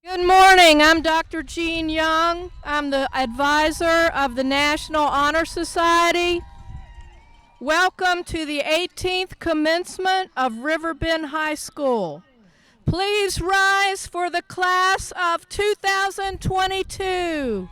Good morning. I'm Dr. Jean Young. I'm the advisor of the National Honor Society. Welcome to the 18th commencement of Riverbend High School. Please rise for the class of 2022.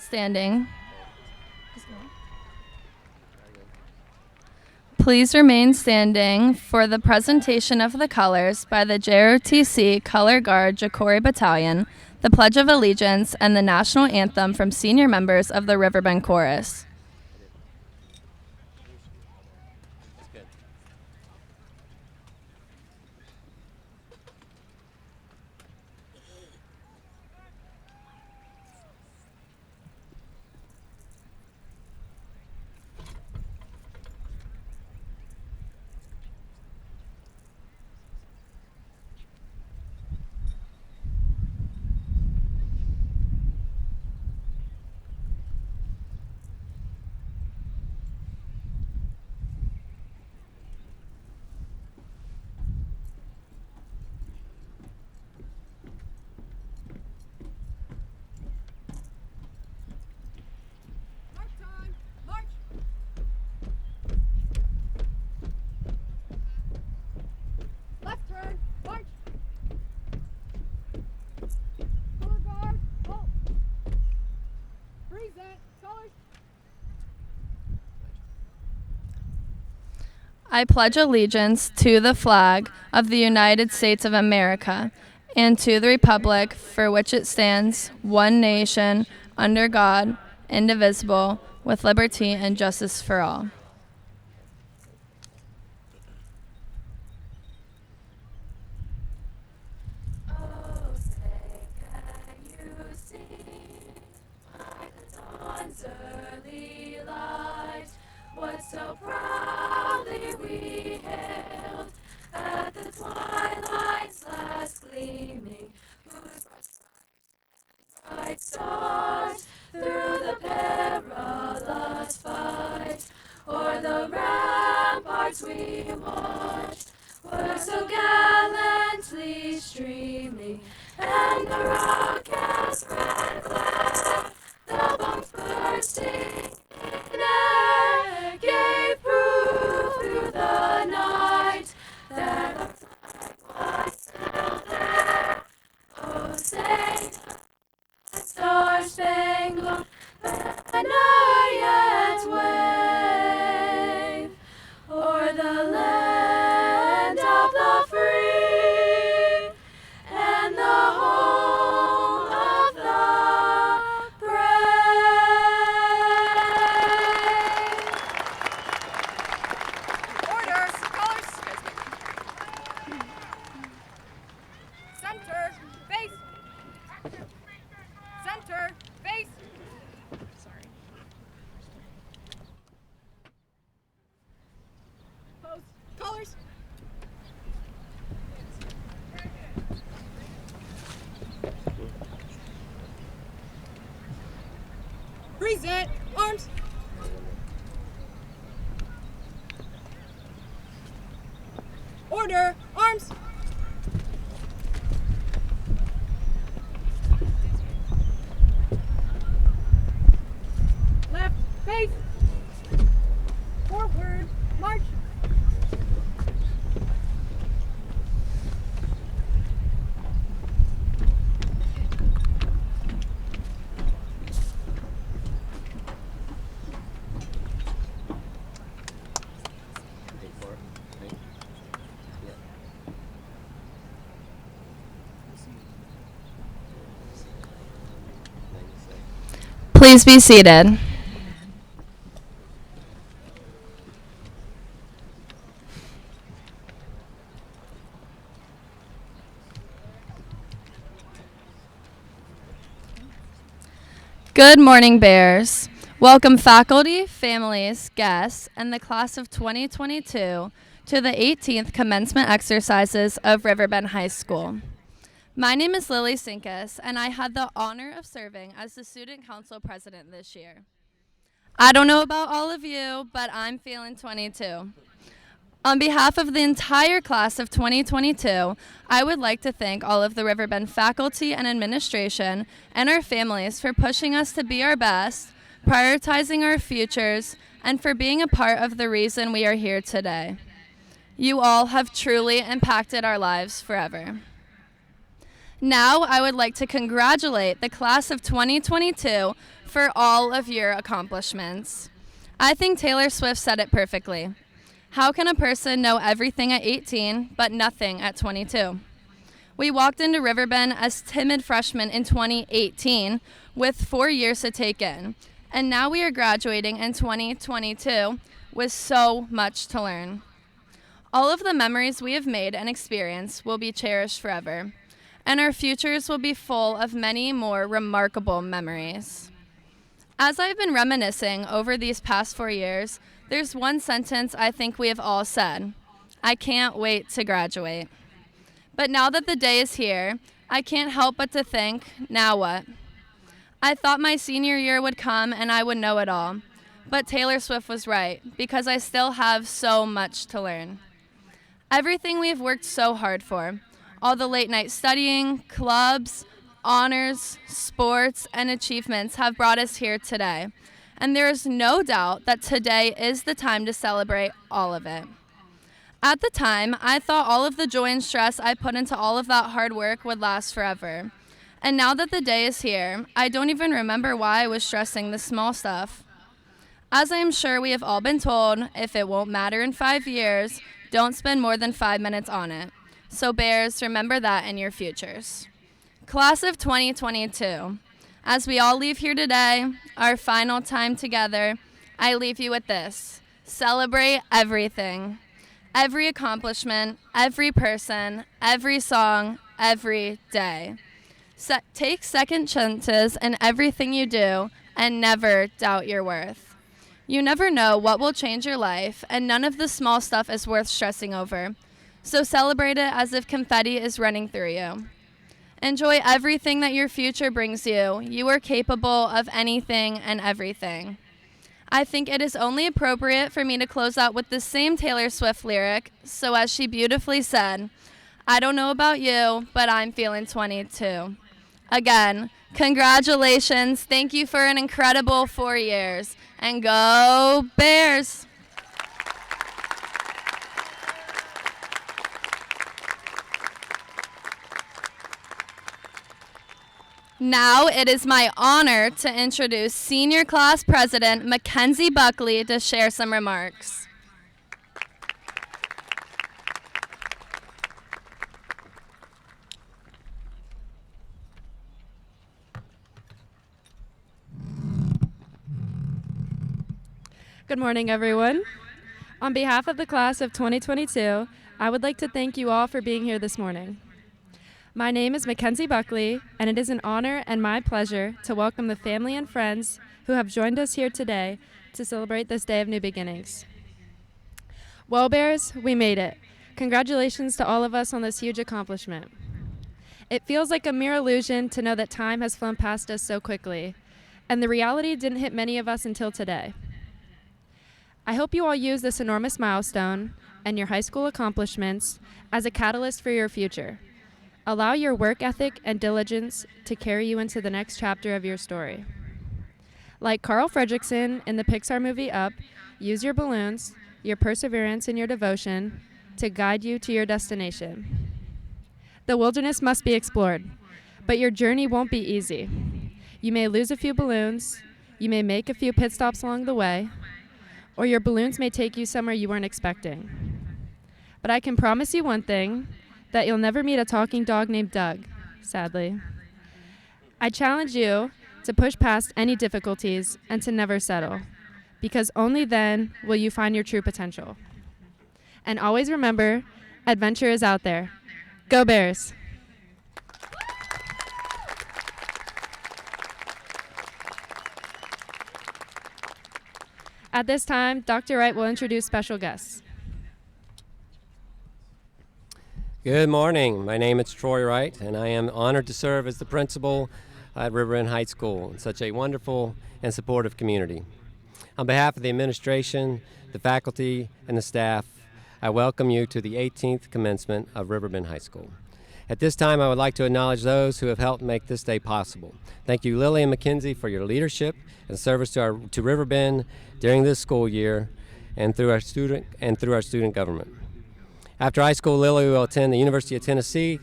standing. Please remain standing for the presentation of the colors by the JROTC Color Guard Jacori Battalion, the Pledge of Allegiance, and the National Anthem from senior members of the Riverbend Chorus. I pledge allegiance to the flag of the United States of America and to the republic for which it stands, one nation, under God, indivisible, with liberty and justice for all. So proudly we hailed at the twilight's last gleaming, whose bright stars through the perilous fight, o'er the ramparts we watched, were so gallantly streaming, and the rockets red glare, the bombs bursting in air, gave proof through the night that our flag was still there. Oh, say the star-spangled banner yet wave o'er the land of the free and the home of the brave. Order, colors. Center, face. Center, face. Sorry. Pose, colors. Present, arms. Order, arms. Left, face. Forward, march. Please be seated. Good morning, Bears. Welcome faculty, families, guests, and the class of 2022 to the 18th commencement exercises of Riverbend High School. My name is Lily Sinkus, and I had the honor of serving as the Student Council President this year. I don't know about all of you, but I'm feeling 22. On behalf of the entire class of 2022, I would like to thank all of the Riverbend faculty and administration and our families for pushing us to be our best, prioritizing our futures, and for being a part of the reason we are here today. You all have truly impacted our lives forever. Now I would like to congratulate the class of 2022 for all of your accomplishments. I think Taylor Swift said it perfectly. How can a person know everything at 18 but nothing at 22? We walked into Riverbend as timid freshmen in 2018 with 4 years to take in, and now we are graduating in 2022 with so much to learn. All of the memories we have made and experienced will be cherished forever, and our futures will be full of many more remarkable memories. As I've been reminiscing over these past 4 years, there's one sentence I think we have all said: I can't wait to graduate. But now that the day is here, I can't help but to think, now what? I thought my senior year would come and I would know it all. But Taylor Swift was right, because I still have so much to learn. Everything we have worked so hard for, all the late night studying, clubs, honors, sports, and achievements have brought us here today. And there is no doubt that today is the time to celebrate all of it. At the time, I thought all of the joy and stress I put into all of that hard work would last forever. And now that the day is here, I don't even remember why I was stressing the small stuff. As I am sure we have all been told, if it won't matter in 5 years, don't spend more than 5 minutes on it. So Bears, remember that in your futures. Class of 2022, as we all leave here today, our final time together, I leave you with this: celebrate everything. Every accomplishment, every person, every song, every day. Take second chances in everything you do and never doubt your worth. You never know what will change your life, and none of the small stuff is worth stressing over. So celebrate it as if confetti is running through you. Enjoy everything that your future brings you. You are capable of anything and everything. I think it is only appropriate for me to close out with the same Taylor Swift lyric. So as she beautifully said, I don't know about you, but I'm feeling 22. Again, congratulations. Thank you for an incredible 4 years. And go Bears! Now it is my honor to introduce Senior Class President Mackenzie Buckley to share some remarks. Good morning, everyone. On behalf of the class of 2022, I would like to thank you all for being here this morning. My name is Mackenzie Buckley, and it is an honor and my pleasure to welcome the family and friends who have joined us here today to celebrate this day of new beginnings. Well, Bears, we made it. Congratulations to all of us on this huge accomplishment. It feels like a mere illusion to know that time has flown past us so quickly, and the reality didn't hit many of us until today. I hope you all use this enormous milestone and your high school accomplishments as a catalyst for your future. Allow your work ethic and diligence to carry you into the next chapter of your story. Like Carl Fredrickson in the Pixar movie Up, use your balloons, your perseverance, and your devotion to guide you to your destination. The wilderness must be explored, but your journey won't be easy. You may lose a few balloons, you may make a few pit stops along the way, or your balloons may take you somewhere you weren't expecting. But I can promise you one thing, that you'll never meet a talking dog named Doug, sadly. I challenge you to push past any difficulties and to never settle, because only then will you find your true potential. And always remember, adventure is out there. Go Bears! At this time, Dr. Wright will introduce special guests. Good morning. My name is Troy Wright, and I am honored to serve as the principal at Riverbend High School in such a wonderful and supportive community. On behalf of the administration, the faculty, and the staff, I welcome you to the 18th commencement of Riverbend High School. At this time, I would like to acknowledge those who have helped make this day possible. Thank you, Lily and Mackenzie, for your leadership and service to Riverbend during this school year and through our student government. After high school, Lily will attend the University of Tennessee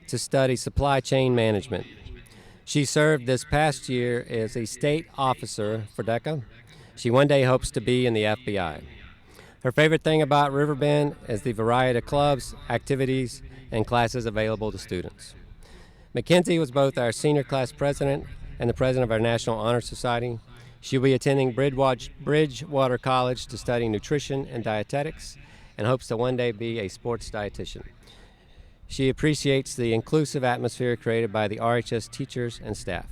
to study supply chain management. She served this past year as a state officer for DECA. She one day hopes to be in the FBI. Her favorite thing about Riverbend is the variety of clubs, activities, and classes available to students. Mackenzie was both our senior class president and the president of our National Honor Society. She'll be attending Bridgewater College to study nutrition and dietetics and hopes to one day be a sports dietitian. She appreciates the inclusive atmosphere created by the RHS teachers and staff.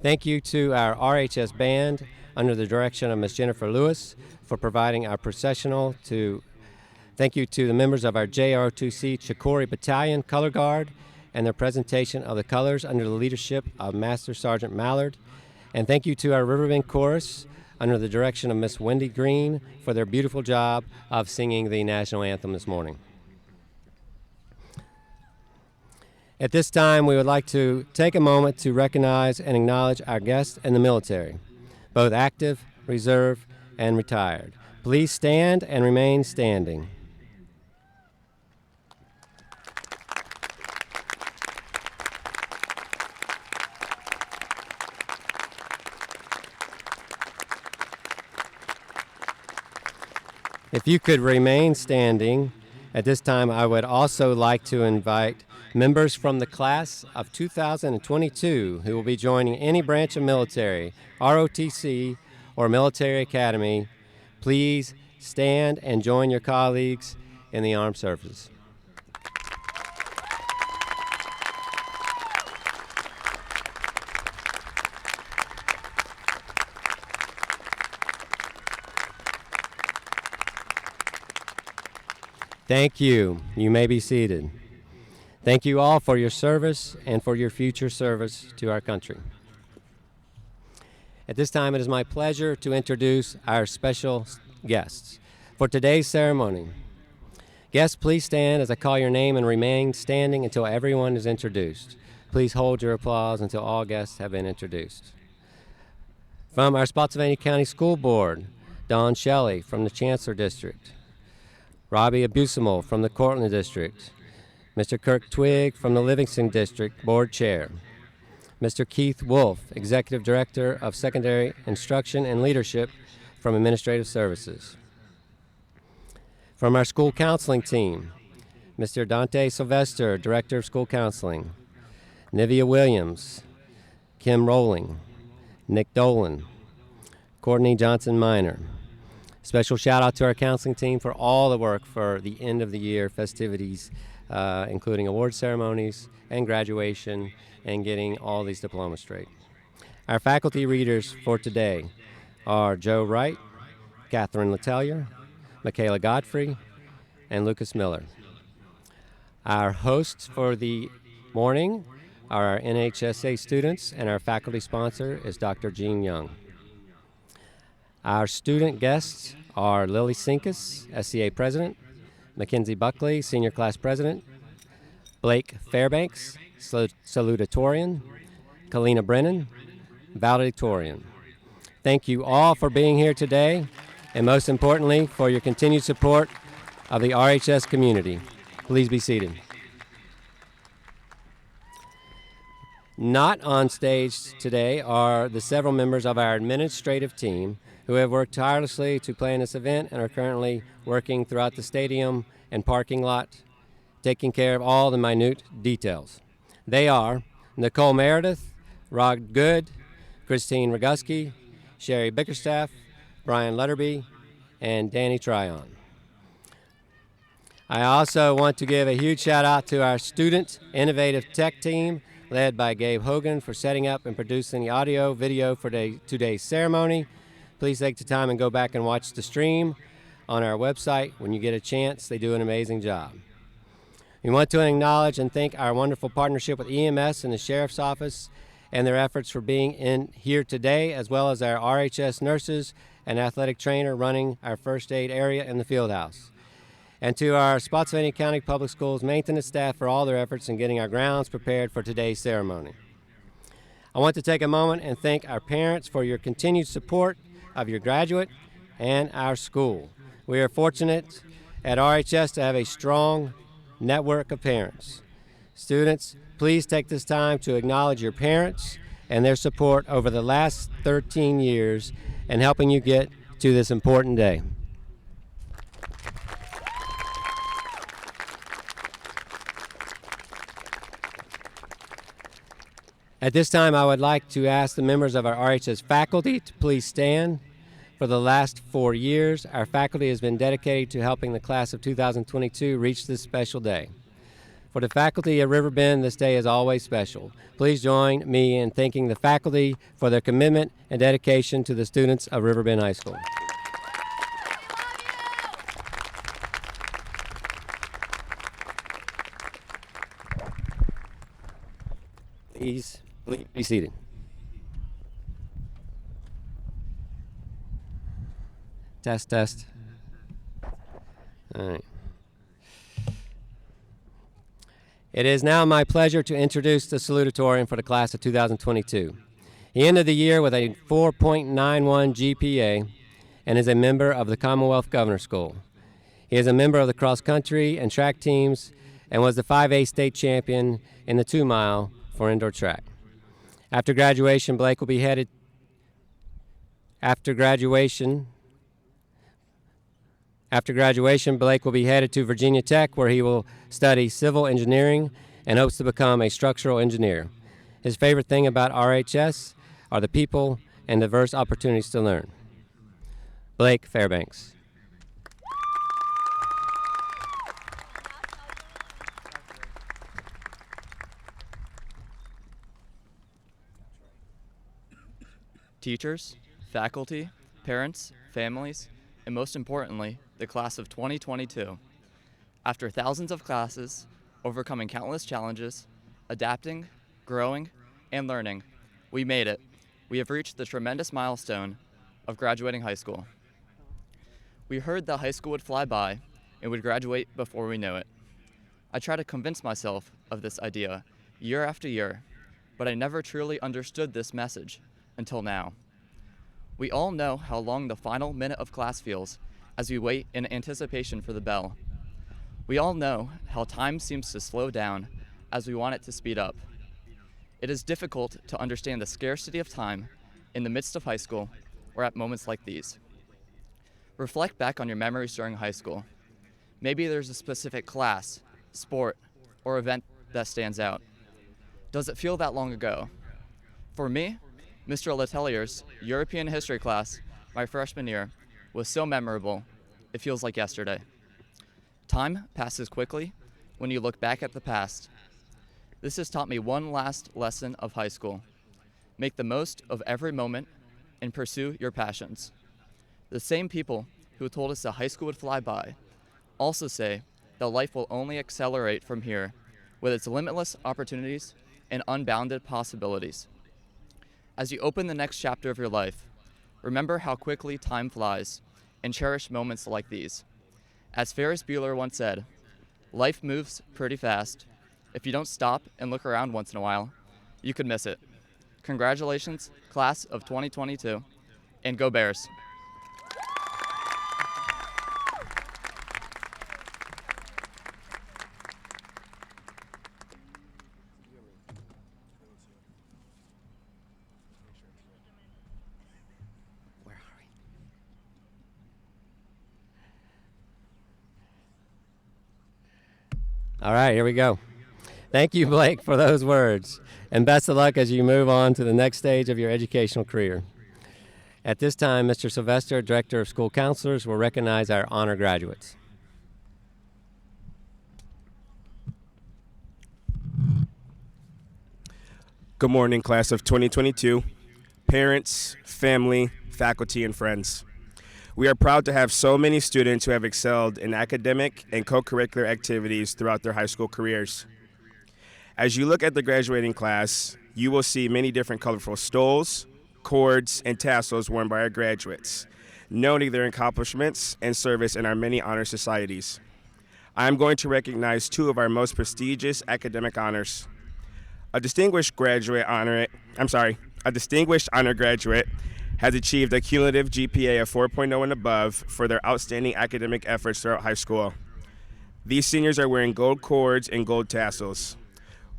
Thank you to our RHS band under the direction of Ms. Jennifer Lewis for providing our processional. Thank you to the members of our JR2C Chicori Battalion Color Guard and their presentation of the colors under the leadership of Master Sergeant Mallard. And thank you to our Riverbend Chorus under the direction of Miss Wendy Green for their beautiful job of singing the national anthem this morning. At this time, we would like to take a moment to recognize and acknowledge our guests in the military, both active, reserve, and retired. Please stand and remain standing. If you could remain standing, at this time I would also like to invite members from the class of 2022 who will be joining any branch of military, ROTC, or military academy. Please stand and join your colleagues in the armed services. Thank you. You may be seated. Thank you all for your service and for your future service to our country. At this time, it is my pleasure to introduce our special guests for today's ceremony. Guests, please stand as I call your name and remain standing until everyone is introduced. Please hold your applause until all guests have been introduced. From our Spotsylvania County School Board, Don Shelley from the Chancellor District, Robbie Abusimal from the Cortland District, Mr. Kirk Twigg from the Livingston District Board Chair, Mr. Keith Wolf, Executive Director of Secondary Instruction and Leadership from Administrative Services. From our school counseling team, Mr. Dante Sylvester, Director of School Counseling, Nivea Williams, Kim Rowling, Nick Dolan, Courtney Johnson Minor. Special shout out to our counseling team for all the work for the end of the year festivities, including award ceremonies and graduation and getting all these diplomas straight. Our faculty readers for today are Joe Wright, Catherine Letelier, Michaela Godfrey, and Lucas Miller. Our hosts for the morning are our NHSA students, and our faculty sponsor is Dr. Gene Young. Our student guests are Lily Sinkus, SCA President, Mackenzie Buckley, Senior Class President, Blake Fairbanks, Salutatorian, Kalina Brennan, Valedictorian. Thank you all for being here today, and most importantly, for your continued support of the RHS community. Please be seated. Not on stage today are the several members of our administrative team who have worked tirelessly to plan this event and are currently working throughout the stadium and parking lot, taking care of all the minute details. They are Nicole Meredith, Rod Good, Christine Roguski, Sherry Bickerstaff, Brian Lutterby, and Danny Tryon. I also want to give a huge shout out to our student innovative tech team led by Gabe Hogan for setting up and producing the audio video for today's ceremony. Please take the time and go back and watch the stream on our website when you get a chance. They do an amazing job. We want to acknowledge and thank our wonderful partnership with EMS and the Sheriff's Office and their efforts for being in here today, as well as our RHS nurses and athletic trainer running our first aid area in the field house. And to our Spotsylvania County Public Schools maintenance staff for all their efforts in getting our grounds prepared for today's ceremony. I want to take a moment and thank our parents for your continued support of your graduate and our school. We are fortunate at RHS to have a strong network of parents. Students, please take this time to acknowledge your parents and their support over the last 13 years in helping you get to this important day. At this time, I would like to ask the members of our RHS faculty to please stand. For the last 4 years, our faculty has been dedicated to helping the class of 2022 reach this special day. For the faculty at Riverbend, this day is always special. Please join me in thanking the faculty for their commitment and dedication to the students of Riverbend High School. Please be seated. Test, test. All right. It is now my pleasure to introduce the salutatorian for the class of 2022. He ended the year with a 4.91 GPA and is a member of the Commonwealth Governor School. He is a member of the cross country and track teams and was the 5A state champion in the 2 mile for indoor track. After graduation, Blake will be headed to Virginia Tech, where he will study civil engineering and hopes to become a structural engineer. His favorite thing about RHS are the people and diverse opportunities to learn. Blake Fairbanks. Teachers, faculty, parents, families, and most importantly, the class of 2022. After thousands of classes, overcoming countless challenges, adapting, growing, and learning, we made it. We have reached the tremendous milestone of graduating high school. We heard that high school would fly by and would graduate before we knew it. I try to convince myself of this idea year after year, but I never truly understood this message until now. We all know how long the final minute of class feels as we wait in anticipation for the bell. We all know how time seems to slow down as we want it to speed up. It is difficult to understand the scarcity of time in the midst of high school or at moments like these. Reflect back on your memories during high school. Maybe there's a specific class, sport, or event that stands out. Does it feel that long ago? For me, Mr. Letelier's European history class, my freshman year, was so memorable, it feels like yesterday. Time passes quickly when you look back at the past. This has taught me one last lesson of high school. Make the most of every moment and pursue your passions. The same people who told us that high school would fly by also say that life will only accelerate from here with its limitless opportunities and unbounded possibilities. As you open the next chapter of your life, remember how quickly time flies and cherish moments like these. As Ferris Bueller once said, life moves pretty fast. If you don't stop and look around once in a while, you could miss it. Congratulations, class of 2022, and go Bears. All right, here we go. Thank you, Blake, for those words, and best of luck as you move on to the next stage of your educational career. At this time, Mr. Sylvester, Director of School Counselors, will recognize our honor graduates. Good morning, class of 2022, parents, family, faculty, and friends. We are proud to have so many students who have excelled in academic and co-curricular activities throughout their high school careers. As you look at the graduating class, you will see many different colorful stoles, cords, and tassels worn by our graduates, noting their accomplishments and service in our many honor societies. I am going to recognize two of our most prestigious academic honors. A distinguished honor graduate has achieved a cumulative GPA of 4.0 and above for their outstanding academic efforts throughout high school. These seniors are wearing gold cords and gold tassels.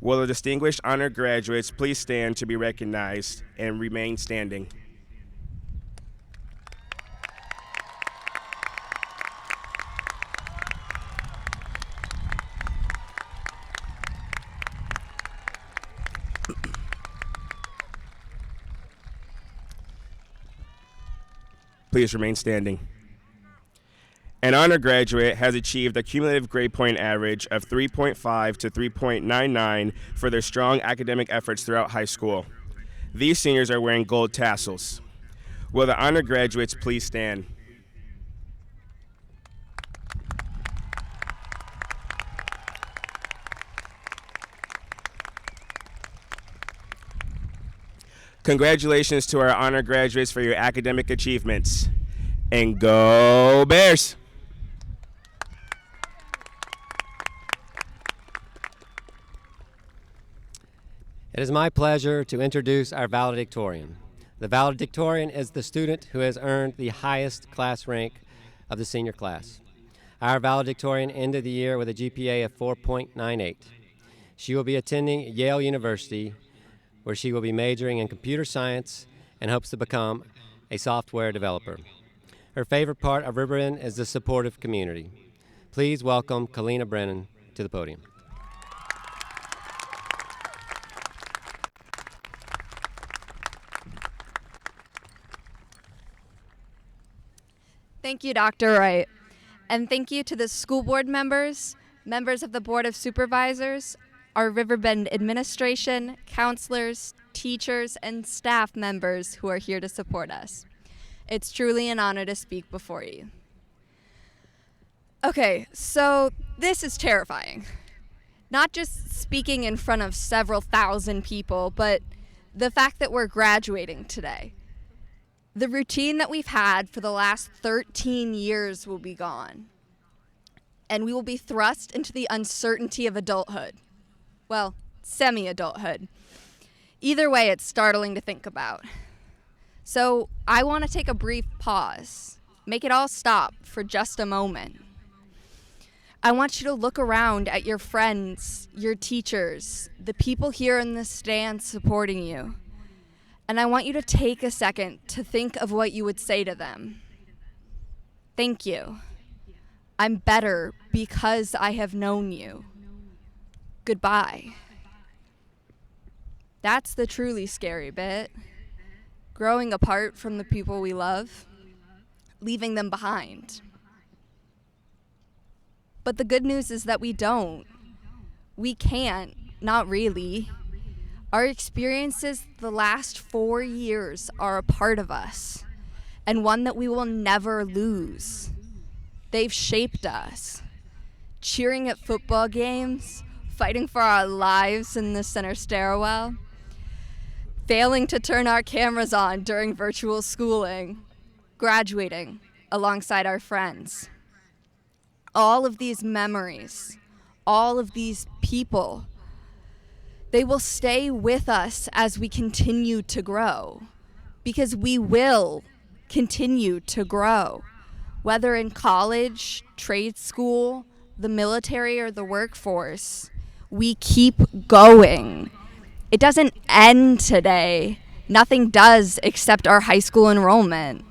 Will the distinguished honor graduates please stand to be recognized and remain standing? Please remain standing. An honor graduate has achieved a cumulative grade point average of 3.5 to 3.99 for their strong academic efforts throughout high school. These seniors are wearing gold tassels. Will the honor graduates please stand? Congratulations to our honor graduates for your academic achievements. And go Bears! It is my pleasure to introduce our valedictorian. The valedictorian is the student who has earned the highest class rank of the senior class. Our valedictorian ended the year with a GPA of 4.98. She will be attending Yale University, where she will be majoring in computer science and hopes to become a software developer. Her favorite part of Riverbend is the supportive community. Please welcome Kalina Brennan to the podium. Thank you, Dr. Wright. And thank you to the school board members, members of the Board of Supervisors, our Riverbend administration, counselors, teachers, and staff members who are here to support us. It's truly an honor to speak before you. Okay, so this is terrifying. Not just speaking in front of several thousand people, but the fact that we're graduating today. The routine that we've had for the last 13 years will be gone. And we will be thrust into the uncertainty of adulthood. Well, semi-adulthood. Either way, it's startling to think about. So I want to take a brief pause, make it all stop for just a moment. I want you to look around at your friends, your teachers, the people here in the stands supporting you. And I want you to take a second to think of what you would say to them. Thank you. I'm better because I have known you. Goodbye. That's the truly scary bit. Growing apart from the people we love, leaving them behind. But the good news is that we don't. We can't, not really. Our experiences the last 4 years are a part of us, and one that we will never lose. They've shaped us. Cheering at football games, fighting for our lives in the center stairwell, failing to turn our cameras on during virtual schooling, graduating alongside our friends. All of these memories, all of these people, they will stay with us as we continue to grow, because we will continue to grow, whether in college, trade school, the military, or the workforce. We keep going. It doesn't end today. Nothing does except our high school enrollment.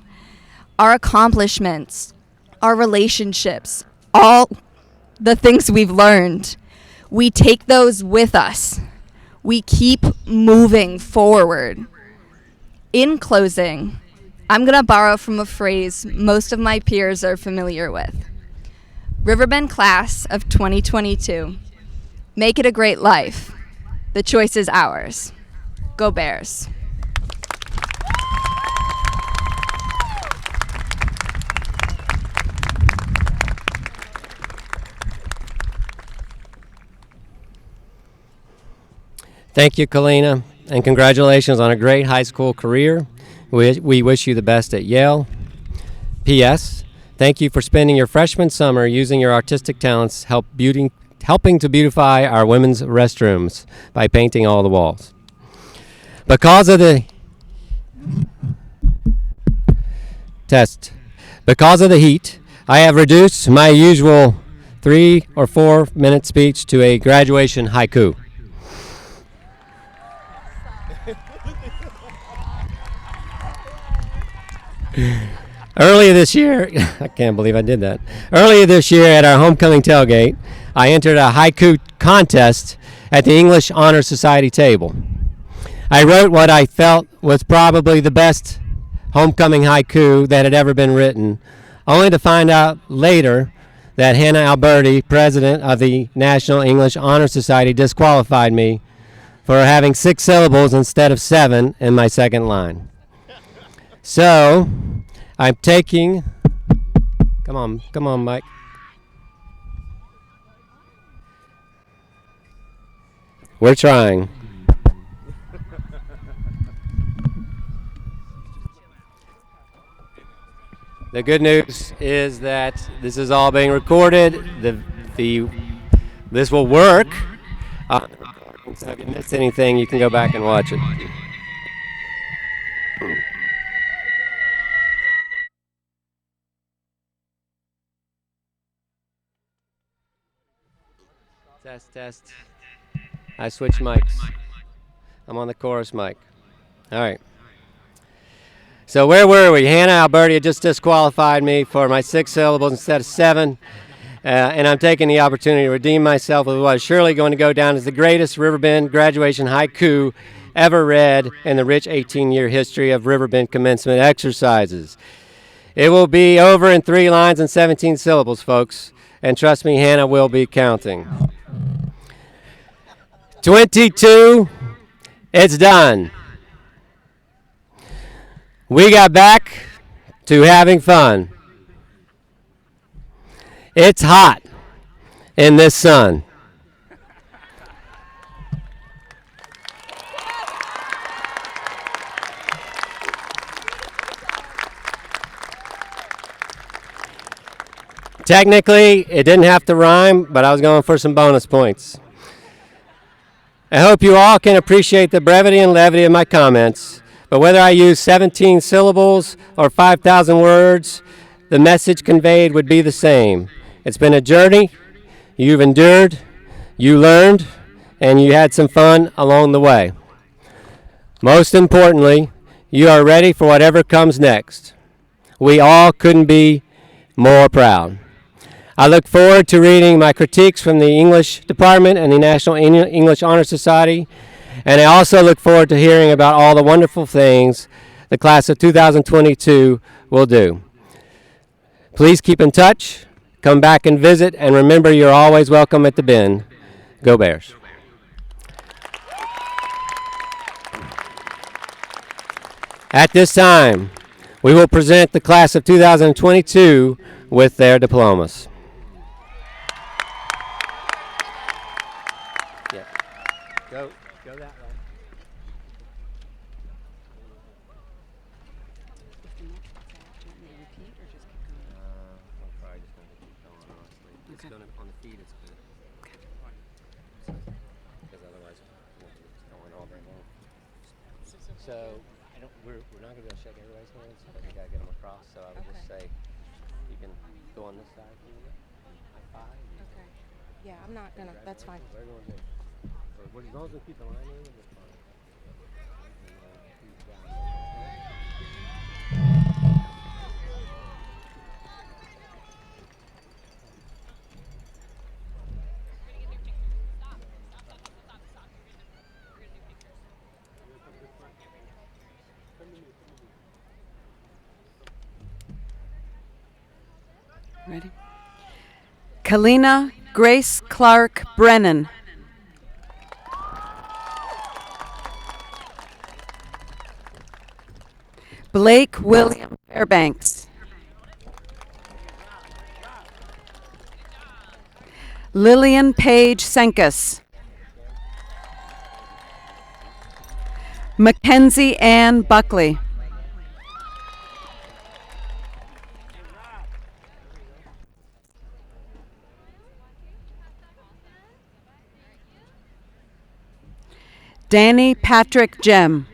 Our accomplishments, our relationships, all the things we've learned, we take those with us. We keep moving forward. In closing, I'm going to borrow from a phrase most of my peers are familiar with. Riverbend class of 2022. Make it a great life. The choice is ours. Go Bears. Thank you, Kalina, and congratulations on a great high school career. We wish you the best at Yale. P.S. Thank you for spending your freshman summer using your artistic talents helping to beautify our women's restrooms by painting all the walls. Because of the heat, I have reduced my usual 3 or 4 minute speech to a graduation haiku. Earlier this year, I can't believe I did that. Earlier this year at our homecoming tailgate, I entered a haiku contest at the English Honor Society table. I wrote what I felt was probably the best homecoming haiku that had ever been written, only to find out later that Hannah Alberti, president of the National English Honor Society, disqualified me for having 6 syllables instead of 7 in my second line. So, I'm taking, come on, Mike. We're trying. The good news is that this is all being recorded. This will work. So if you missed anything, you can go back and watch it. Test. I switched mics. I'm on the chorus mic. All right. So where were we? Hannah Alberti had just disqualified me for my 6 syllables instead of 7. And I'm taking the opportunity to redeem myself with what is surely going to go down as the greatest Riverbend graduation haiku ever read in the rich 18-year history of Riverbend commencement exercises. It will be over in 3 lines and 17 syllables, folks. And trust me, Hannah will be counting. 22, it's done. We got back to having fun. It's hot in this sun. Technically, it didn't have to rhyme, but I was going for some bonus points. I hope you all can appreciate the brevity and levity of my comments, but whether I use 17 syllables or 5,000 words, the message conveyed would be the same. It's been a journey. You've endured, you learned, and you had some fun along the way. Most importantly, you are ready for whatever comes next. We all couldn't be more proud. I look forward to reading my critiques from the English Department and the National English Honor Society, and I also look forward to hearing about all the wonderful things the class of 2022 will do. Please keep in touch, come back and visit, and remember you're always welcome at the Bend. Go Bears. At this time, we will present the class of 2022 with their diplomas. Go that way. I'll probably just going to keep going, honestly. It's going to, on the feed, it's good. Because otherwise, it's going all day long. So, we're not going to be able to shake everybody's hands, but we got to get them across. So I would just say, you can go on this side. High five. Okay. Yeah, I'm not going to, that's fine. What are you going to do? As long as we keep the line in, it's fine. Ready? Kalina Grace Clark Brennan. Blake William Fairbanks. Lillian Page Senkus. Mackenzie Ann Buckley. Danny Patrick Jem.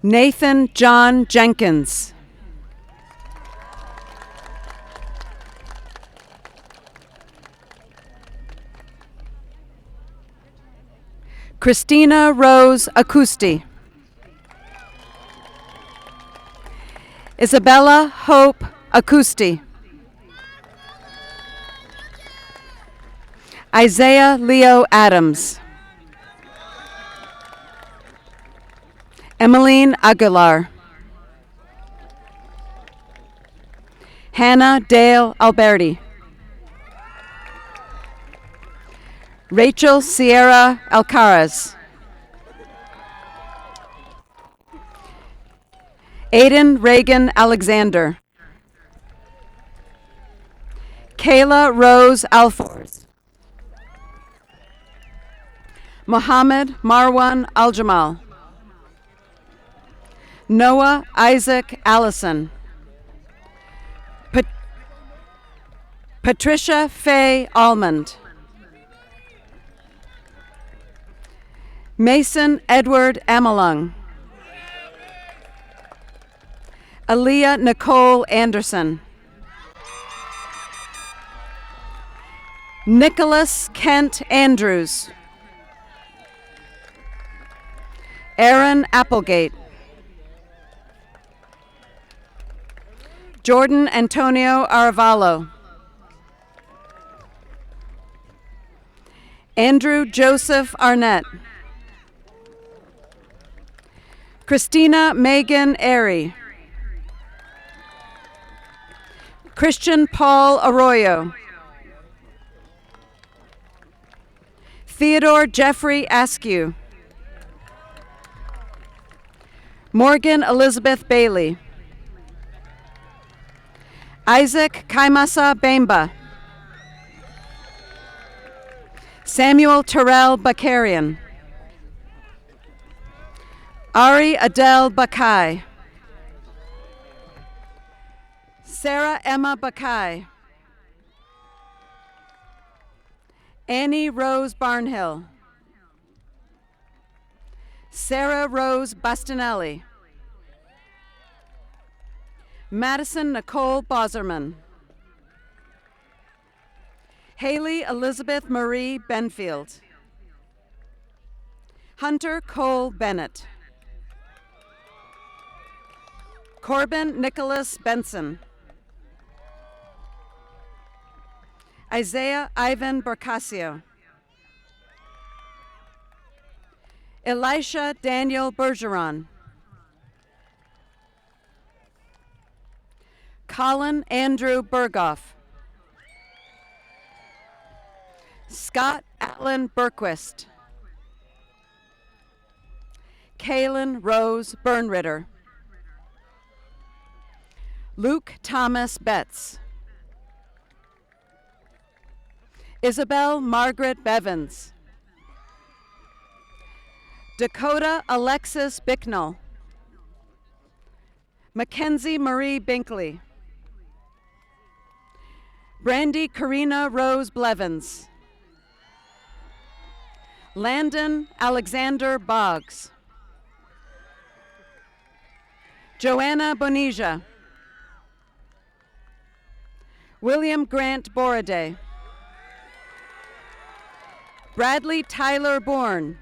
Nathan John Jenkins. Christina Rose Acousti. Isabella Hope Acousti. Isaiah Leo Adams. Emmeline Aguilar. Hannah Dale Alberti. Rachel Sierra Alcaraz. Aiden Reagan Alexander. Kayla Rose Alfors. Mohammed Marwan Aljamal. Noah Isaac Allison. Patricia Faye Almond. Mason Edward Amalung. Aaliyah Nicole Anderson. Nicholas Kent Andrews. Aaron Applegate. Jordan Antonio Aravalo. Andrew Joseph Arnett. Christina Megan Airy. Christian Paul Arroyo. Theodore Jeffrey Askew. Morgan Elizabeth Bailey. Isaac Kaimasa Bemba. Samuel Terrell Bakarian. Ari Adele Bakai. Sarah Emma Bakai. Annie Rose Barnhill. Sarah Rose Bastinelli. Madison Nicole Boserman. Haley Elizabeth Marie Benfield. Hunter Cole Bennett. Corbin Nicholas Benson. Isaiah Ivan Bercasio. Elisha Daniel Bergeron. Colin Andrew Berghoff. Scott Allen Berquist. Kaylin Rose Bernritter. Luke Thomas Betts. Isabel Margaret Bevins. Dakota Alexis Bicknell. Mackenzie Marie Binkley. Brandy Karina Rose Blevins. Landon Alexander Boggs. Joanna Bonija. William Grant Boroday. Bradley Tyler Bourne.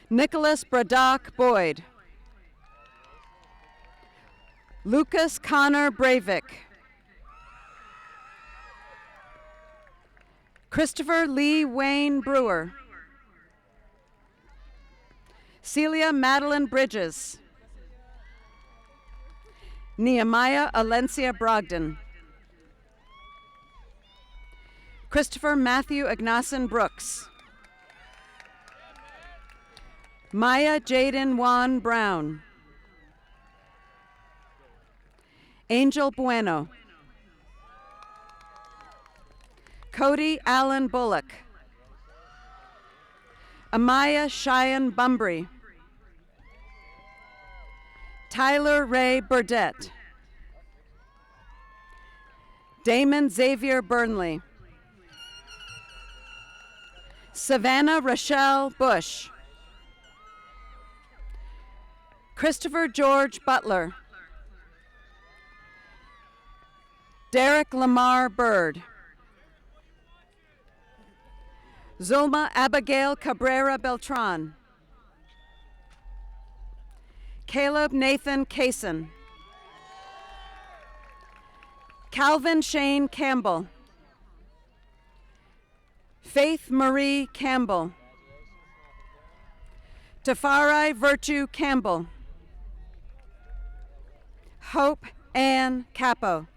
Nicholas Braddock Boyd. Lucas Connor Breivik. Christopher Lee Wayne Brewer. Celia Madeline Bridges. Nehemiah Alencia Brogdon. Christopher Matthew Ignason Brooks. Maya Jaden Juan Brown. Angel Bueno. Cody Allen Bullock. Amaya Cheyenne Bumbry. Tyler Ray Burdett. Damon Xavier Burnley. Savannah Rochelle Bush. Christopher George Butler. Derek Lamar Bird. Zulma Abigail Cabrera Beltran. Caleb Nathan Kaysen. Calvin Shane Campbell. Faith Marie Campbell. Tafari Virtue Campbell. Hope Ann Capo.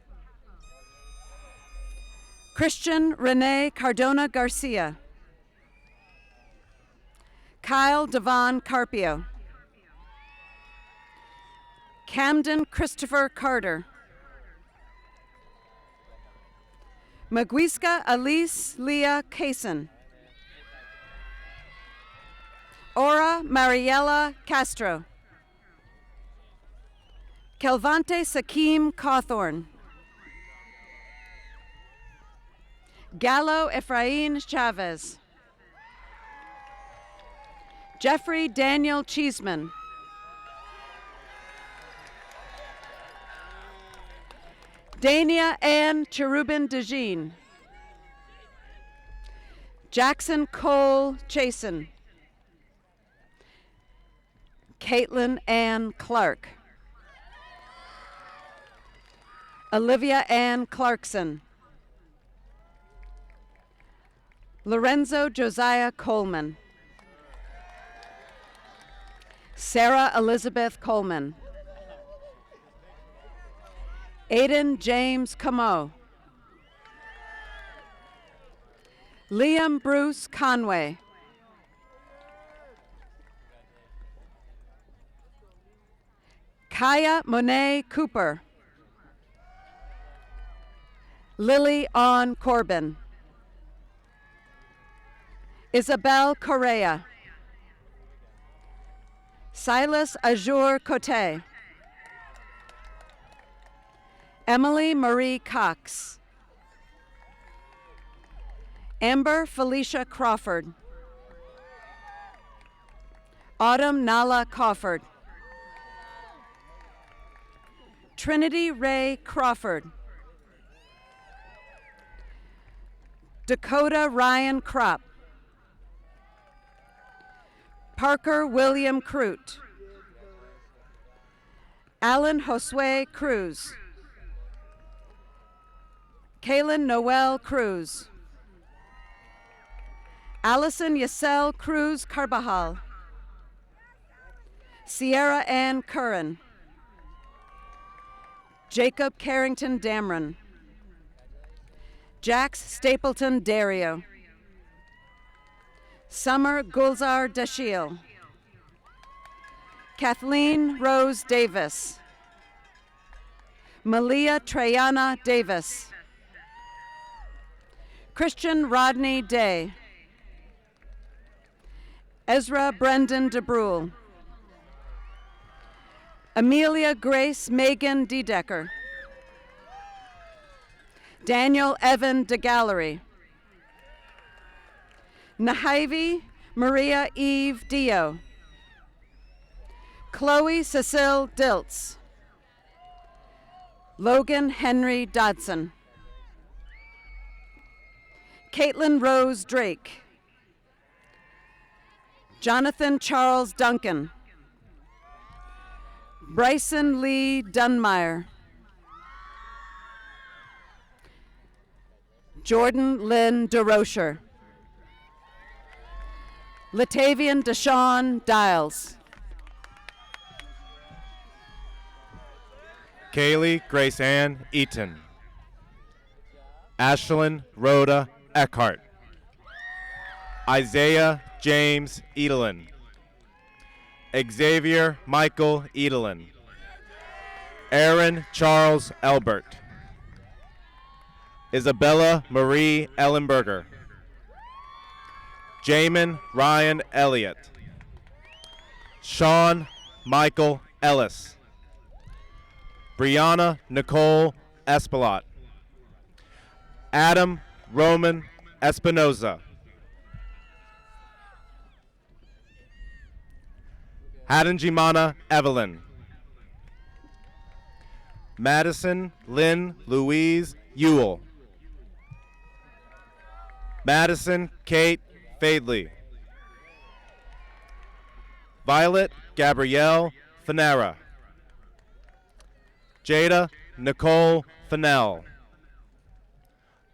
Christian Renee Cardona Garcia. Kyle Devon Carpio. Camden Christopher Carter. Maguisca Alice Leah Kaysen. Ora Mariela Castro. Kelvante Sakim Cawthorn. Gallo Efrain Chavez. Jeffrey Daniel Cheeseman. Dania Ann Cherubin DeJean. Jackson Cole Chasen. Caitlin Ann Clark. Olivia Ann Clarkson. Lorenzo Josiah Coleman. Sarah Elizabeth Coleman. Aiden James Camo. Liam Bruce Conway. Kaya Monet Cooper. Lily On Corbin. Isabel Correa. Silas Azure Cote. Emily Marie Cox. Amber Felicia Crawford. Autumn Nala Crawford. Trinity Ray Crawford. Dakota Ryan Kropp. Parker William Crute. Alan Josue Cruz. Kaylin Noel Cruz. Allison Yasel Cruz Carbajal. Sierra Ann Curran. Jacob Carrington Damron. Jax Stapleton Dario. Summer Gulzar Dashiel. Kathleen Rose Davis. Malia Trayana Davis. Christian Rodney Day. Ezra Brendan DeBrule. Amelia Grace Megan Dedecker. Daniel Evan DeGallery. Nahivi Maria Eve Dio. Chloe Cecile Diltz. Logan Henry Dodson. Caitlin Rose Drake. Jonathan Charles Duncan. Bryson Lee Dunmeyer. Jordan Lynn DeRocher. Latavian Deshawn Dials. Kaylee Grace Ann Eaton. Ashlyn Rhoda Eckhart. Isaiah James Edelin. Xavier Michael Edelin. Aaron Charles Elbert. Isabella Marie Ellenberger. Jamin Ryan Elliott. Sean Michael Ellis. Brianna Nicole Espelot. Adam Roman Espinoza. Hadanjimana Evelyn. Madison Lynn Louise Ewell. Madison Kate Fadley. Violet Gabrielle Fanera. Jada Nicole Fennell.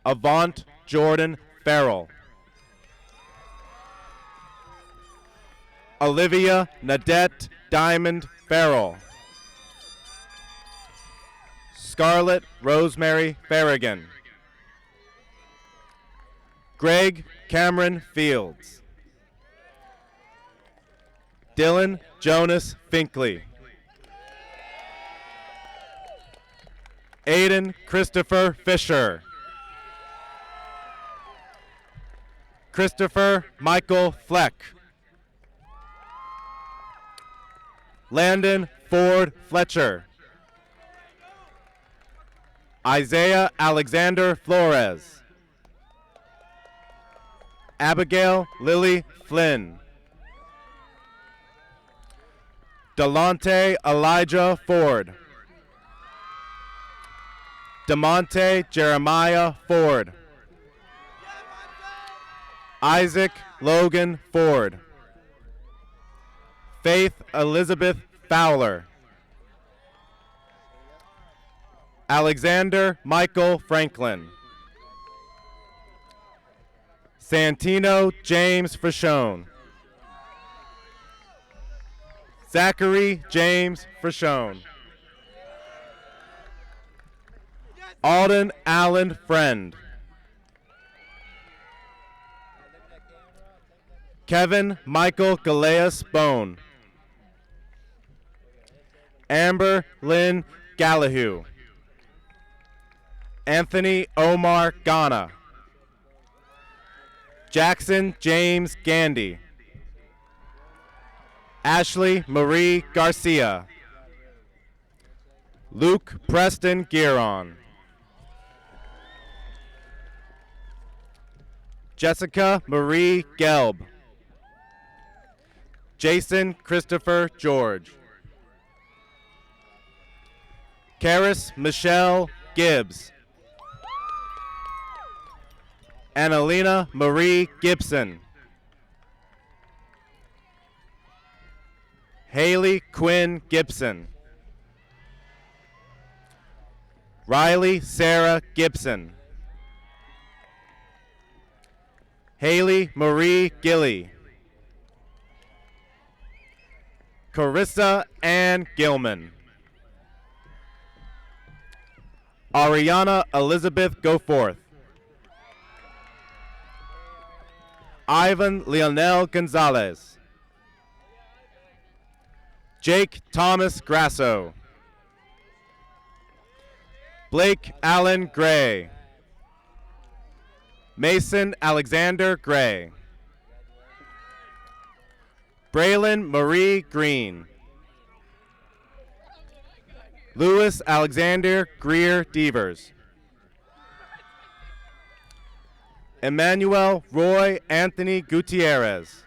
Avant Jordan Farrell. Olivia Nadette Diamond Farrell. Scarlett Rosemary Farragon. Greg Cameron Fields. Dylan Jonas Finkley. Aiden Christopher Fisher. Christopher Michael Fleck. Landon Ford Fletcher. Isaiah Alexander Flores. Abigail Lily Flynn. Delonte Elijah Ford. DeMonte Jeremiah Ford. Isaac Logan Ford. Faith Elizabeth Fowler. Alexander Michael Franklin. Santino James Frashone. Zachary James Frashone. Alden Allen Friend. Kevin Michael Galeas Bone. Amber Lynn Gallahue. Anthony Omar Ghana. Jackson James Gandy. Ashley Marie Garcia. Luke Preston Giron. Jessica Marie Gelb. Jason Christopher George. Karis Michelle Gibbs. Annalena Marie Gibson. Haley Quinn Gibson. Riley Sarah Gibson. Haley Marie Gilly. Carissa Ann Gilman. Ariana Elizabeth Goforth. Ivan Leonel Gonzalez. Jake Thomas Grasso. Blake Allen Gray. Mason Alexander Gray. Braylon Marie Green. Louis Alexander Greer Devers. Emmanuel Roy Anthony Gutierrez.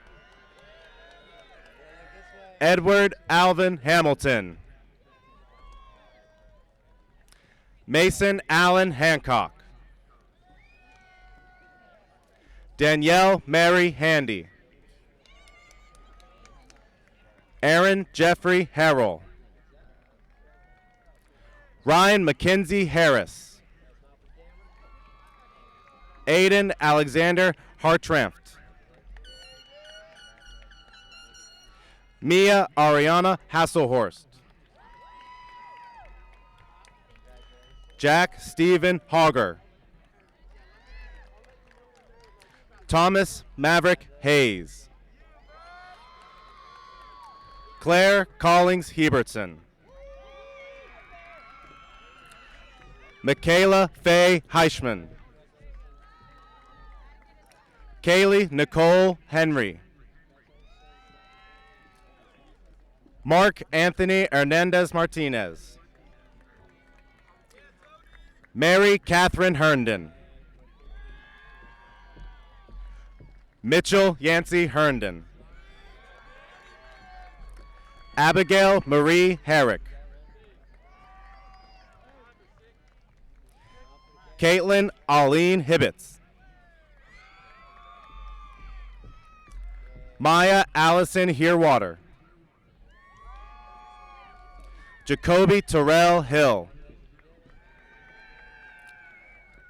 Edward Alvin Hamilton. Mason Allen Hancock. Danielle Mary Handy. Aaron Jeffrey Harrell. Ryan Mackenzie Harris. Aiden Alexander Hartramft. Mia Ariana Hasselhorst. Jack Stephen Hogger. Thomas Maverick Hayes. Claire Collings Hebertson. Michaela Faye Heichman. Kaylee Nicole Henry. Mark Anthony Hernandez Martinez. Mary Catherine Herndon. Mitchell Yancey Herndon. Abigail Marie Herrick. Caitlin Aline Hibbets. Maya Allison Herewater. Jacoby Terrell Hill.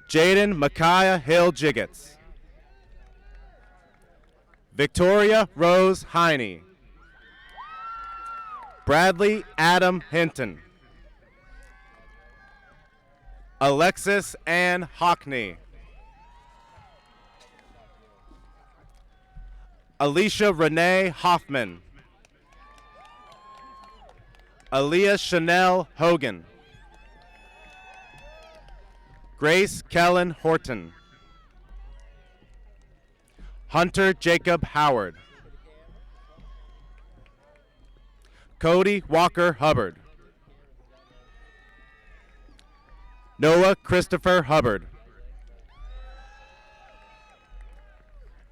Jaden Micaiah Hill Jiggets. Victoria Rose Heine. Bradley Adam Hinton. Alexis Ann Hockney. Alicia Renee Hoffman. Aaliyah Chanel Hogan. Grace Kellen Horton. Hunter Jacob Howard. Cody Walker Hubbard. Noah Christopher Hubbard.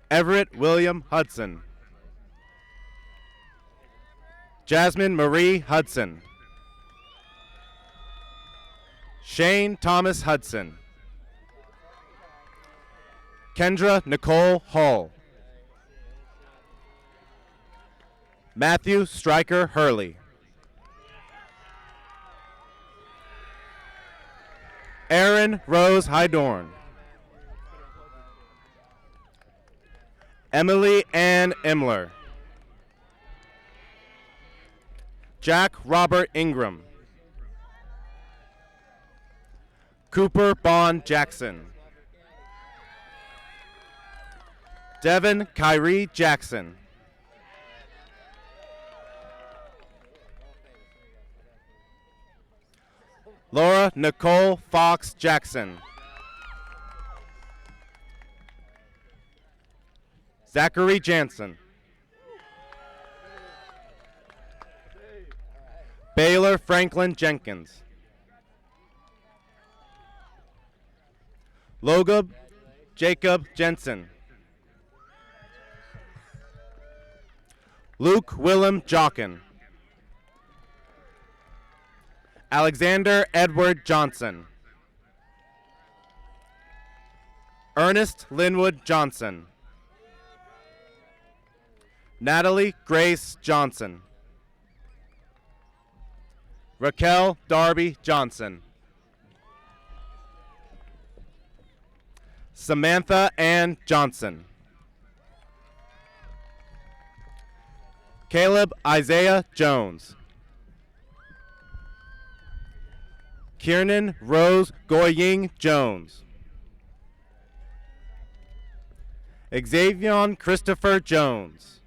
Everett William Hudson. Jasmine Marie Hudson. Shane Thomas Hudson. Kendra Nicole Hall. Matthew Stryker Hurley. Erin Rose Hydorn. Emily Ann Imler. Jack Robert Ingram. Cooper Bond Jackson. Devin Kyrie Jackson. Laura Nicole Fox Jackson. Zachary Jansen. Baylor Franklin Jenkins. Logan Jacob Jensen. Luke Willem Jochen. Alexander Edward Johnson. Ernest Linwood Johnson. Natalie Grace Johnson. Raquel Darby Johnson. Samantha Ann Johnson. Caleb Isaiah Jones. Kiernan Rose Goying Jones. Xavion Christopher Jones.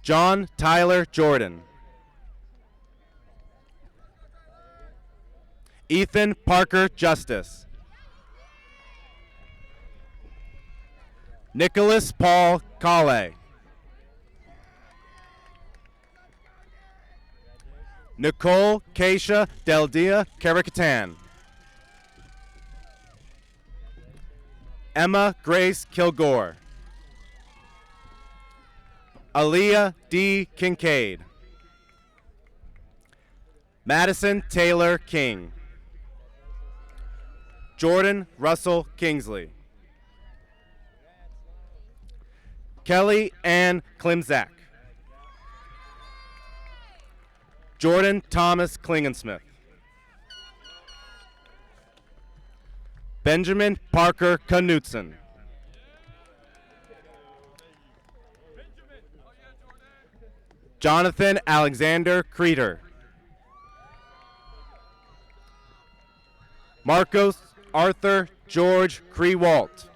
John Tyler Jordan. Ethan Parker Justice. Nicholas Paul Calle. Nicole Keisha Del Dia Caracatan. Emma Grace Kilgore. Aaliyah D. Kincaid. Madison Taylor King. Jordan Russell Kingsley. Kelly Ann Klimzak. Jordan Thomas Klingensmith. Benjamin Parker Knutson. Jonathan Alexander Creeder. Marcos Arthur George Crewalt.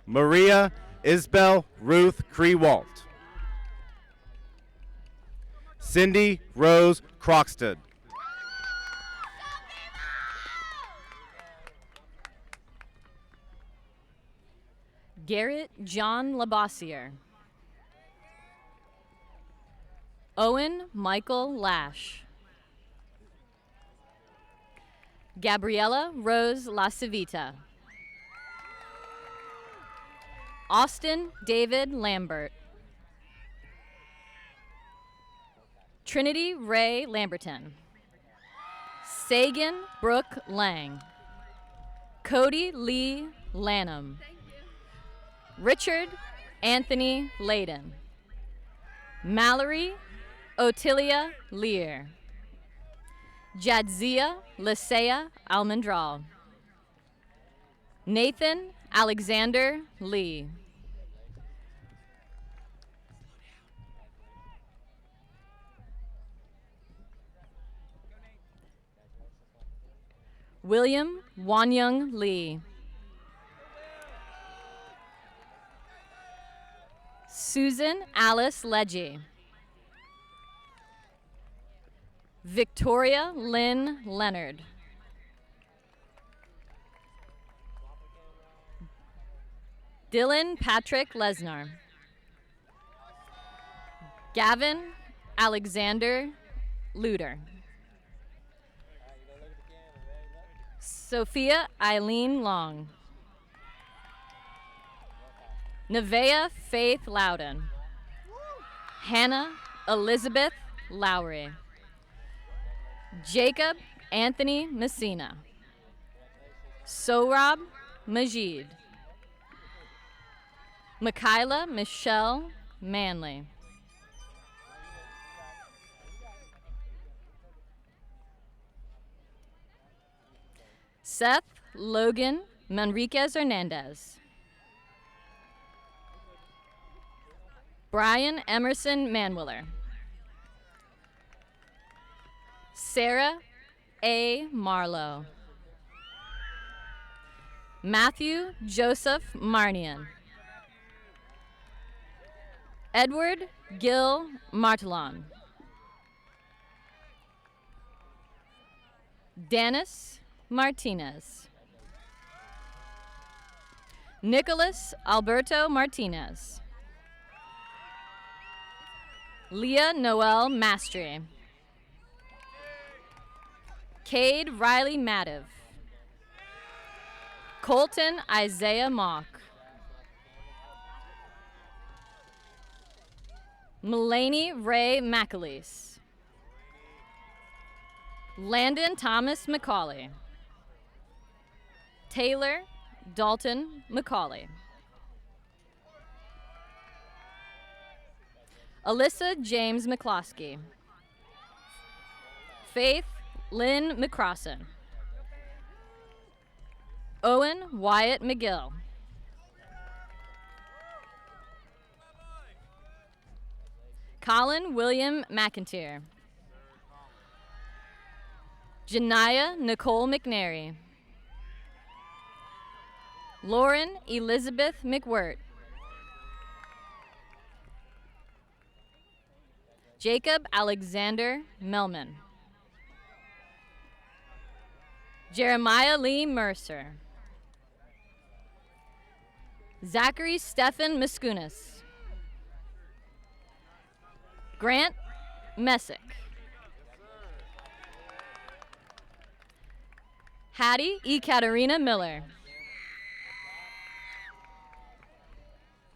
Maria Isbel Ruth Crewalt. Cindy Rose Croxted. Garrett John Labossiere. Owen Michael Lash. Gabriella Rose Lasavita. Austin David Lambert. Trinity Ray Lamberton. Sagan Brooke Lang. Cody Lee Lanham. Richard Anthony Layden. Mallory Otilia Lear. Jadzia Lisea Almendral. Nathan Alexander Lee. William Wanyung Lee. Susan Alice Leggy. Victoria Lynn Leonard. Dylan Patrick Lesnar. Gavin Alexander Luder. Sophia Eileen Long. Nevaeh Faith Loudon. Hannah Elizabeth Lowry. Jacob Anthony Messina. Sohrab Majid. Michaela Michelle Manley. Seth Logan Manriquez Hernandez. Brian Emerson Manwiller. Sarah A. Marlowe. Matthew Joseph Marnian. Edward Gil Martelon. Danis Martinez. Nicholas Alberto Martinez. Leah Noel Mastry. Cade Riley Madiv. Colton Isaiah Mock. Mulaney Ray McAleese. Landon Thomas McCauley. Taylor Dalton McCauley. Alyssa James McCloskey. Faith Lynn McCrossan. Owen Wyatt McGill. Colin William McIntyre. Janiyah Nicole McNary. Lauren Elizabeth McWirt. Jacob Alexander Melman. Jeremiah Lee Mercer. Zachary Stephan Miskunis. Grant Messick. Hattie Ekaterina Miller.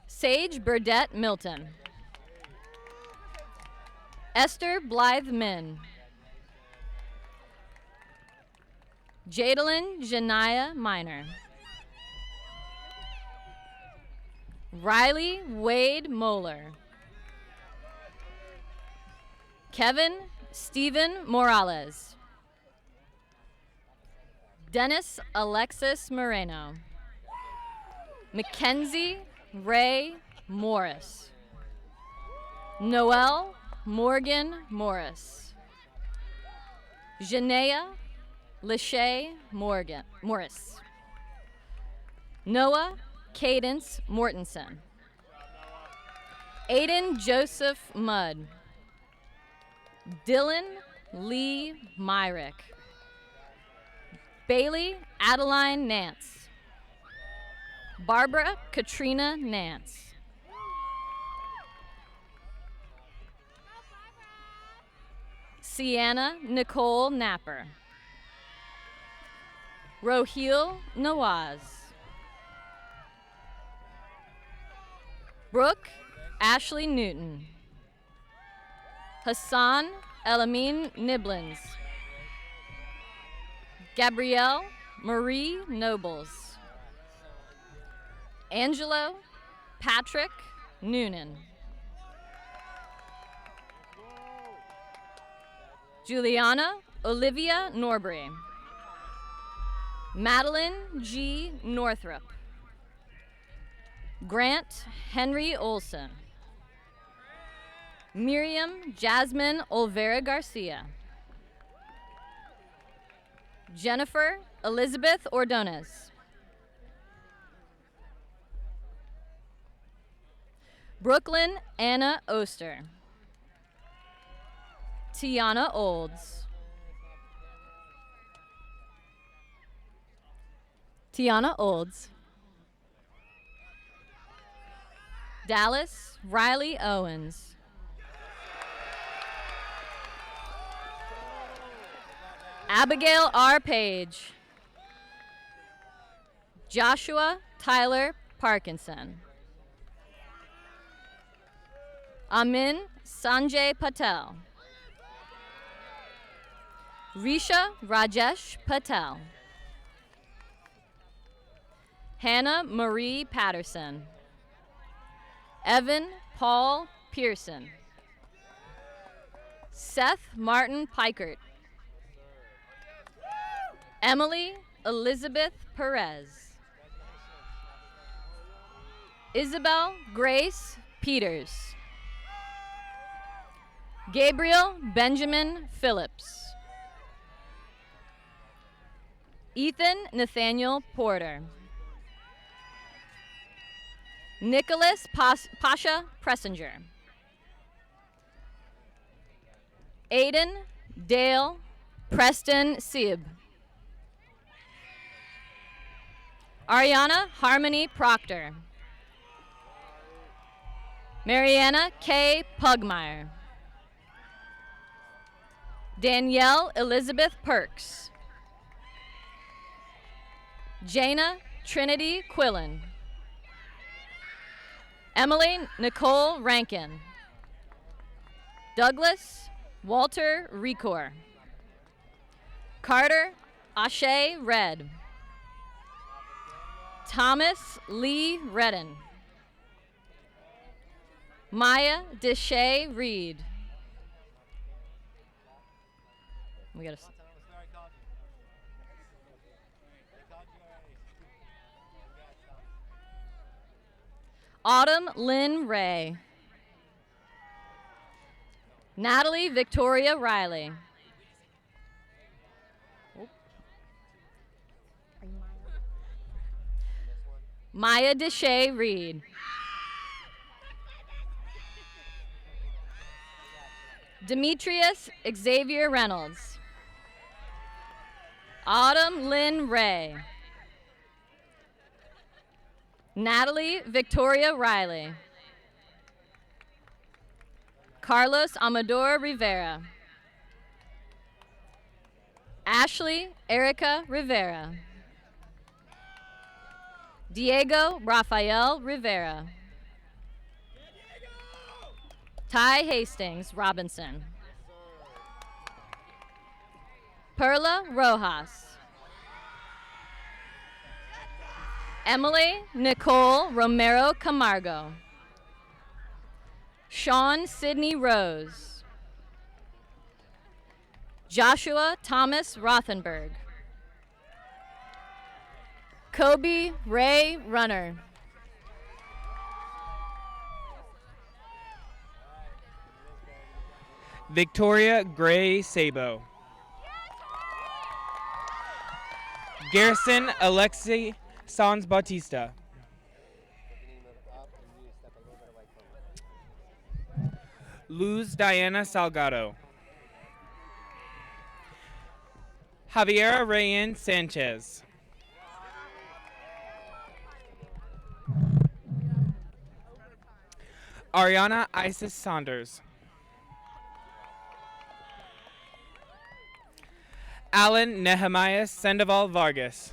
Sage Burdette Milton. Esther Blythe Min. Jadalyn Janiyah Minor. Riley Wade Moeller. Kevin Stephen Morales. Dennis Alexis Moreno. Mackenzie Ray Morris. Noel Morgan Morris. Janaea Lachey Morris. Noah Cadence Mortensen. Aiden Joseph Mudd. Dylan Lee Myrick. Bailey Adeline Nance. Barbara Katrina Nance. Sienna Nicole Napper. Rohil Nawaz. Brooke Ashley Newton. Hassan Elamin Niblins. Gabrielle Marie Nobles. Angelo Patrick Noonan. Juliana Olivia Norbury. Madeline G. Northrup. Grant Henry Olson. Miriam Jasmine Olvera Garcia. Jennifer Elizabeth Ordonez. Brooklyn Anna Oster. Tiana Olds. Tiana Olds. Dallas Riley Owens. Abigail R. Page. Joshua Tyler Parkinson. Amin Sanjay Patel. Risha Rajesh Patel. Hannah Marie Patterson. Evan Paul Pearson. Seth Martin Pikert. Emily Elizabeth Perez. Isabel Grace Peters. Gabriel Benjamin Phillips. Ethan Nathaniel Porter. Nicholas Pasha Pressinger. Aiden Dale Preston Sieb. Ariana Harmony Proctor. Mariana K. Pugmire. Danielle Elizabeth Perks. Jana Trinity Quillen. Emily Nicole Rankin. Douglas Walter Recor. Carter Ashe Red. Thomas Lee Redden. Maya Deshay Reed. We gotta. Autumn Lynn Ray. Natalie Victoria Riley. Maya Deshay Reed. Demetrius Xavier Reynolds. Autumn Lynn Ray. Natalie Victoria Riley. Carlos Amador Rivera. Ashley Erica Rivera. Diego Rafael Rivera. Ty Hastings Robinson. Perla Rojas. Emily Nicole Romero Camargo. Sean Sidney Rose. Joshua Thomas Rothenberg. Kobe Ray Runner. Victoria Gray Sabo. Garrison Alexi Sans Bautista. Luz Diana Salgado. Javiera Rayan Sanchez. Ariana Isis Saunders. Alan Nehemiah Sandoval Vargas.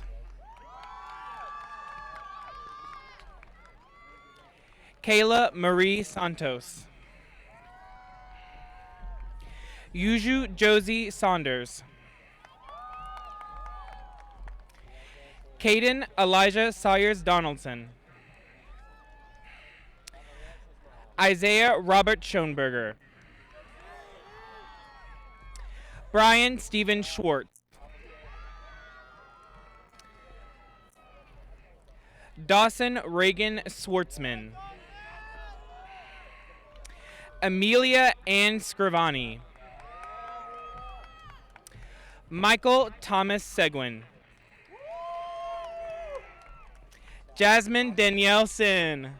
Kayla Marie Santos. Yuju Josie Saunders. Caden Elijah Sawyers Donaldson. Isaiah Robert Schoenberger. Brian Stephen Schwartz. Dawson Reagan Swartzman. Amelia Ann Scrivani. Michael Thomas Seguin. Jasmine Danielson.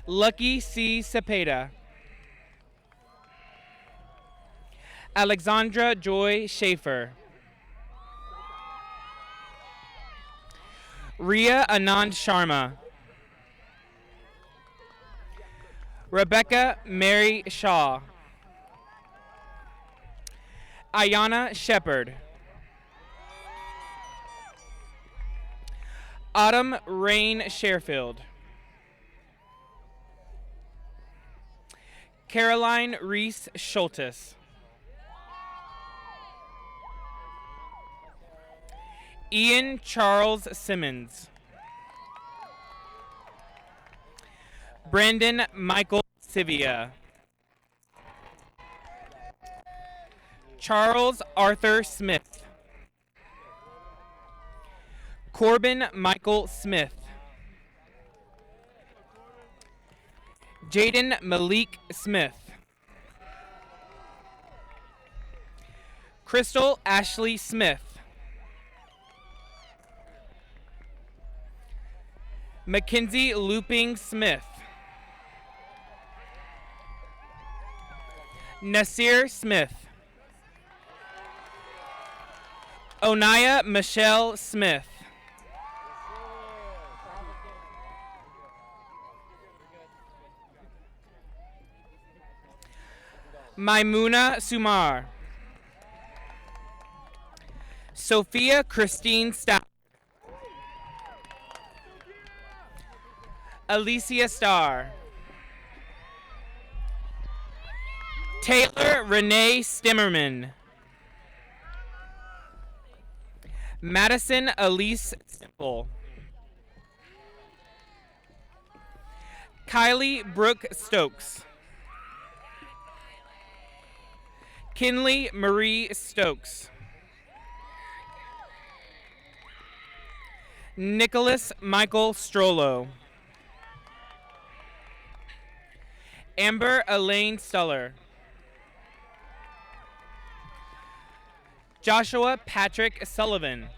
Lucky C. Cepeda. Alexandra Joy Schaefer. Ria Anand Sharma. Rebecca Mary Shaw. Ayana Shepard. Autumn Rain Sherfield. Caroline Reese Schultes. Ian Charles Simmons. Brandon Michael Sivia. Charles Arthur Smith. Corbin Michael Smith. Jaden Malik Smith. Crystal Ashley Smith. Mackenzie Looping Smith. Nasir Smith. Onaya Michelle Smith. Maimuna Sumar. Sophia Christine Stout. Alicia Starr. Taylor Renee Stimmerman. Madison Elise Simple. Kylie Brooke Stokes. Kinley Marie Stokes. Nicholas Michael Strollo. Amber Elaine Stuller. Joshua Patrick Sullivan.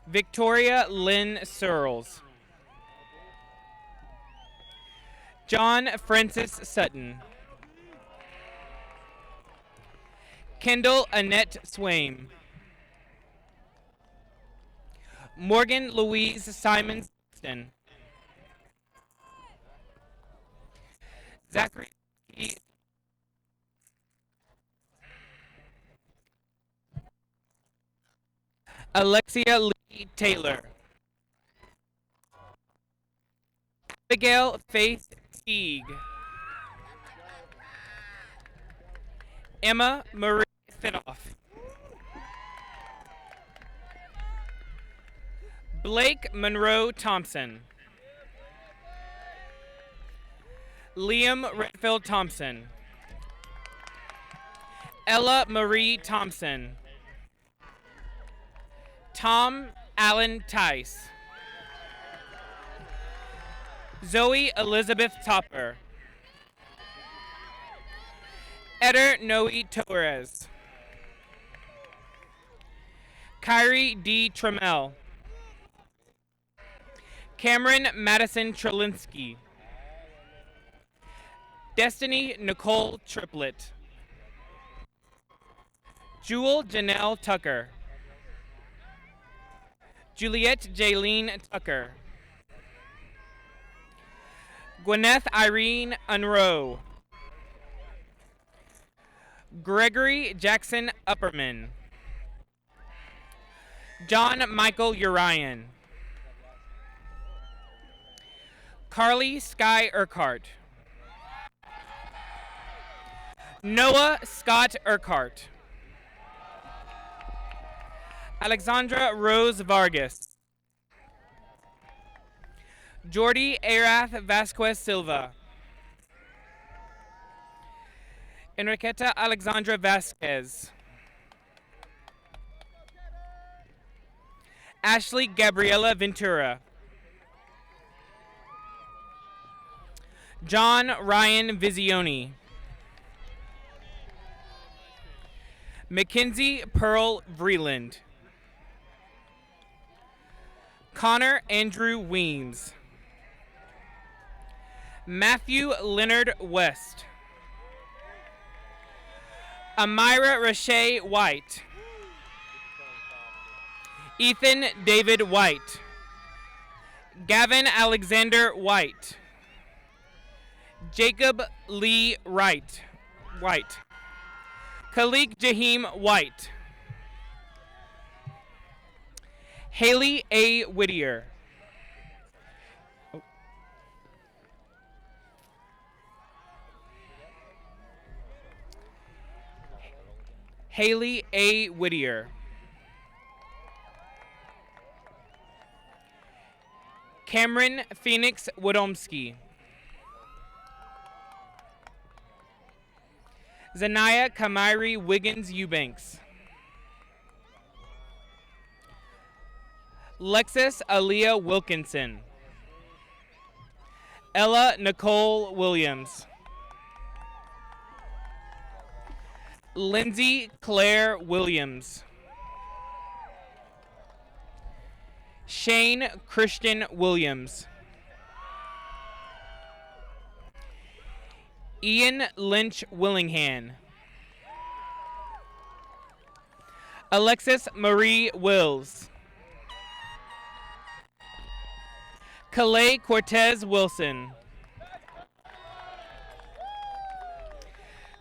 Victoria Lynn Searles. John Francis Sutton. Kendall Annette Swaim. Morgan Louise Simons. Zachary Alexia Lee Taylor. Abigail Faith Teague. Emma Marie Finoff. Blake Monroe Thompson. Liam Redfield Thompson. Ella Marie Thompson. Tom Allen Tice. Zoe Elizabeth Topper. Eder Noe Torres. Kyrie D. Trammell. Cameron Madison Trelinsky. Destiny Nicole Triplett. Jewel Janelle Tucker. Juliette Jaylene Tucker. Gwyneth Irene Unroe. Gregory Jackson Upperman. John Michael Urian. Carly Sky Urquhart. Noah Scott Urquhart. Alexandra Rose Vargas. Jordi Arath Vasquez Silva. Enriqueta Alexandra Vasquez. Ashley Gabriela Ventura. John Ryan Visioni. Mackenzie Pearl Vreeland. Connor Andrew Weems. Matthew Leonard West. Amira Rashay White. Ethan David White. Gavin Alexander White. Jacob Lee White. Khalik Jaheem White. Haley A. Whittier. Haley A. Whittier. Cameron Phoenix Wodomski. Zanaya Kamiri Wiggins Eubanks. Lexus Aaliyah Wilkinson. Ella Nicole Williams. Lindsay Claire Williams. Shane Christian Williams. Ian Lynch Willingham. Alexis Marie Wills. Calais Cortez Wilson.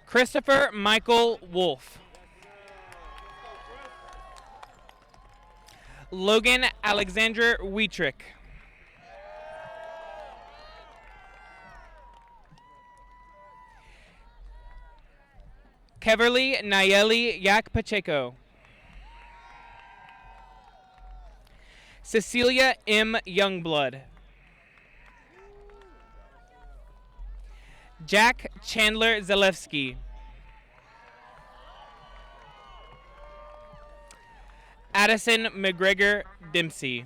Christopher Michael Wolf. Logan Alexander Wietrick. Keverly Nayeli Yak Pacheco. Cecilia M. Youngblood. Jack Chandler Zalewski. Addison McGregor Dempsey.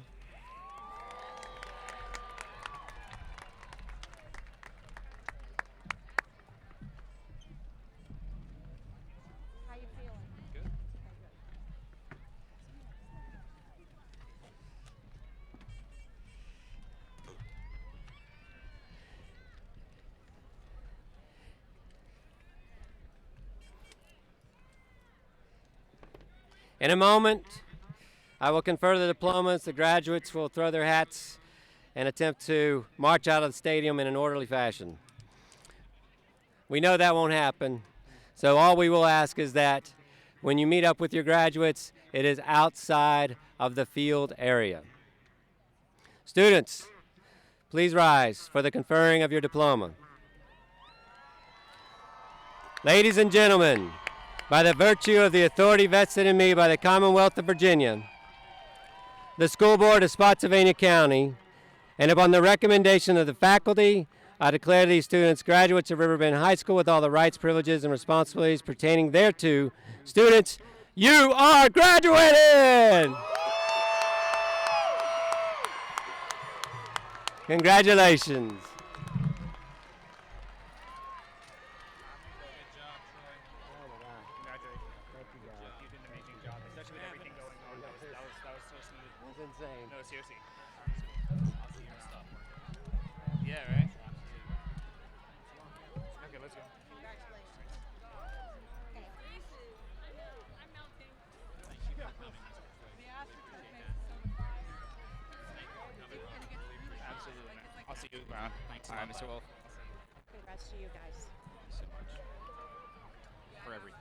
How you feeling? Good. In a moment, I will confer the diplomas. The graduates will throw their hats and attempt to march out of the stadium in an orderly fashion. We know that won't happen, so all we will ask is that when you meet up with your graduates, it is outside of the field area. Students, please rise for the conferring of your diploma. Ladies and gentlemen, by the virtue of the authority vested in me by the Commonwealth of Virginia, the School Board of Spotsylvania County, and upon the recommendation of the faculty, I declare these students graduates of Riverbend High School with all the rights, privileges, and responsibilities pertaining thereto. Students, you are graduated! Congratulations. Insane. No, seriously. Yeah, right? Okay, let's go. Absolutely. I'll see you around. Thanks. All right, Mr. Wolf. Congrats to you guys. Thanks so much. For everything.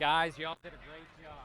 Guys, y'all did a great job.